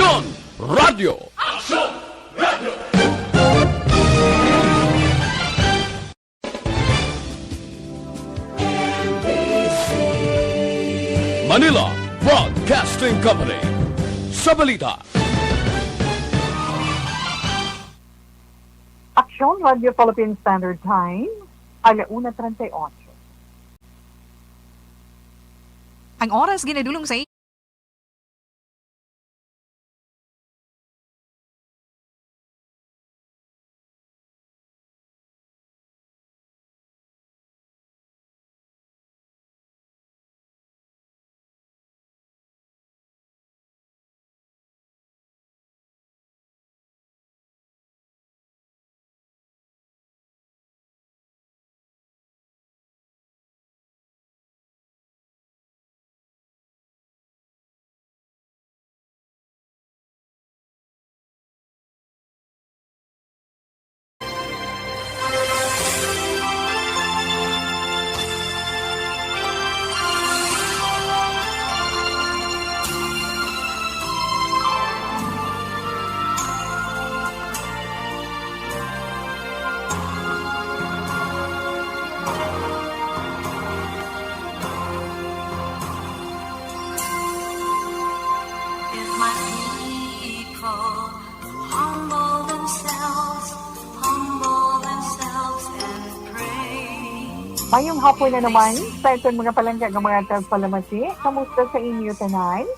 Aksyon Radio! Aksyon Radio! Manila Broadcasting Company. Sa balita. Aksyon Radio Philippine Standard Time, 1:38. Ang oras ginadulong sa If my people humble themselves and pray. Mayong hapon na naman sa itong mga palangga ng mga tagpalamati. Kamusta sa inyo tonight?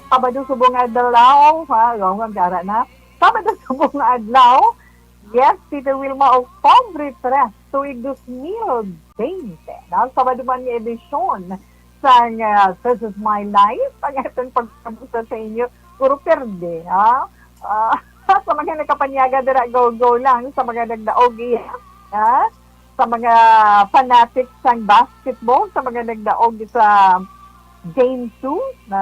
Sabado subong adlaw, ang gara na. Sabado subong adlaw. Yes, Tita Wilma o Pobre 3, tuig 2020. Sabado man ni edisyon sa This is My Life. Ang itong pagkamusta sa inyo, puro perde. Sa mga nakapanyaga, go lang. Sa mga nagdaog, sa mga fanatics ng basketball, sa mga nagdaog sa Game 2,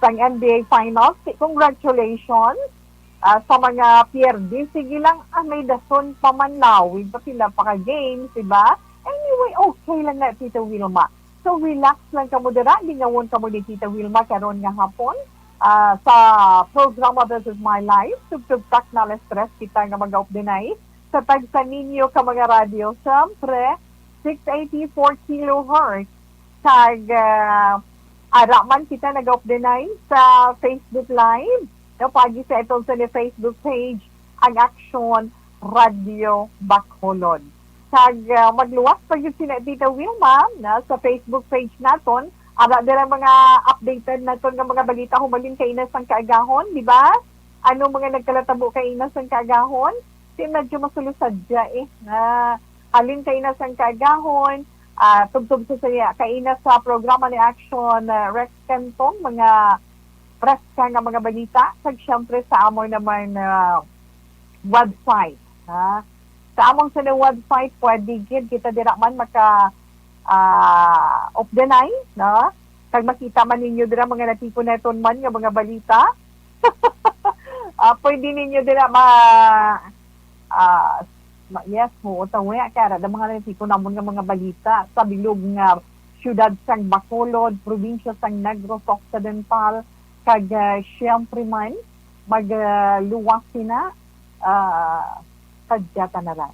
sa NBA Finals. Congratulations sa mga PRD. Sige lang, may dason pamanlawin pa sila games, diba? Anyway, okay lang na, Tita Wilma. So, relax lang ka mo dira. Lingawon ka mo ni Tita Wilma karon nga hapon sa programa This is My Life. Tugtugtak na stress kita nga mag-updenay sa tagsa ninyo ka mga radio. Siyempre, 684 kHz. Tag araman kita nag-updenay sa Facebook Live. Pagi sa itong sa Facebook page ang Aksyon Radio Bacolod. Magluwas pa yun si Tita Wilma sa Facebook page naton. Ara dira mga updated naton nga mga balita humalin kay Inas ang kaagahon, di ba? Ano mga nagkalatabo kay Inas ang kaagahon? Si medyo masulusadya halin kay Inas ang kaagahon, tugtog sa kay Inas sa programa ni Action Rex Cantong, mga preska nga mga balita. Siyempre sa amon naman website. Sa among sa website, pwede kita diraman maka-updenay, kag makita man ninyo dira mga natipon na iton man nga mga balita. Pwede ninyo dira yes mo, utawi, kaya da mga natipon namon nga mga balita sa bilog nga siyudad sang Bacolod, probinsya sang Negros Occidental, kag siyempre man, magluwas sina, kadyata na lang,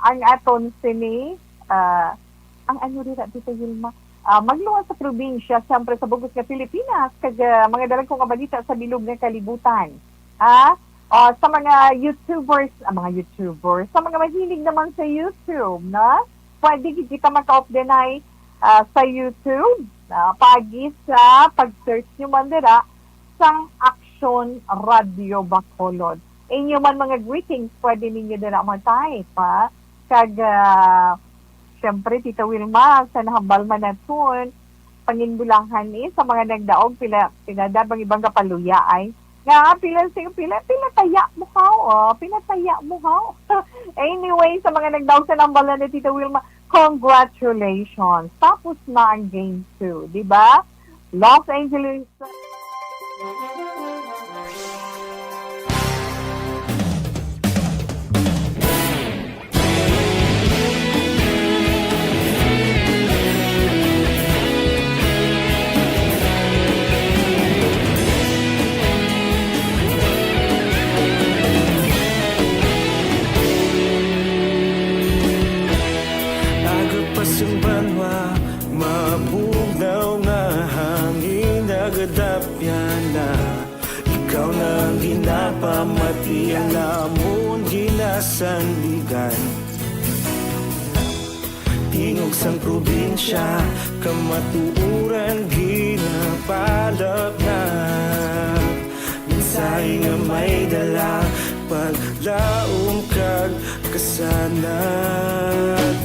ang aton sini, ang ano rin dito, Wilma, magluwas sa probinsya, siyempre sa bugos nga Pilipinas, kag mga dalang kong kabalita sa bilog ng kalibutan. Sa mga YouTubers, sa mga mahilig naman sa YouTube, pwede kita maka-updenay sa YouTube, pagi sa pag-search nyo man dira sa Aksyon Radio Bacolod. Inyo man mga greetings, pwede ninyo dira mag-type, kag siyempre, Tita Wilma, sa nahambal man naton, panginbulahan sa mga nagdaog, pinadabang ibang kapaluya ay, pila taya mo haw, Anyway, sa mga nagdaog sa nambalan ni Tita Wilma, congratulations! Tapos na ang Game 2, di ba? Los Angeles. na ikaw nang ginapamati ang namon ginasandigan. Tingog sang probinsya kamatuuran ginapalap na minsay nga may dala paglaom kag kasanat.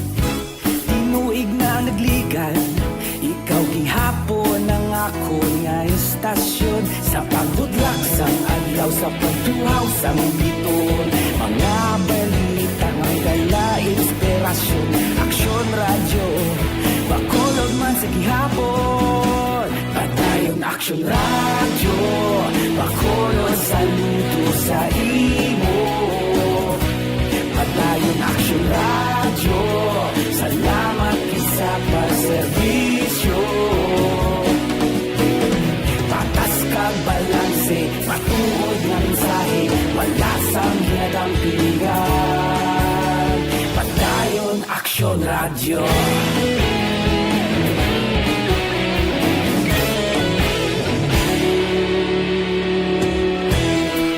Tinuig na nagligan, ikaw gihapon ang ako nga istasyon sa pagbudlak sang adlaw sa pagtuhaw sang biton. Mga balita nga dala inspirasyon, aksyon radyo, bakolog man sa gihapon. Padayon aksyon radyo, bakolog saludo sa imo. Padayon aksyon radyo, salamat isa pa serbisyo. Patas kag balanse, patuod nga mensahe, wala sang hinadang pilihan. Padayon aksyon radyo.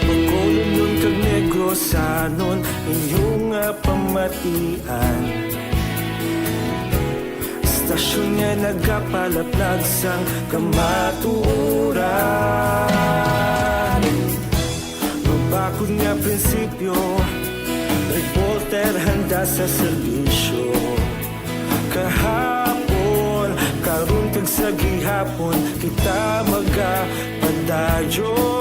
Pagkulong nun kag negrosanon inyong nga pamatian. Istasyon nga nagapalaplag sang kamatuuran. Mabakod nga prinsipyo, reporter handa sa serbisyo. Kahapon, karon kag sa gihapon, kita magapadayon.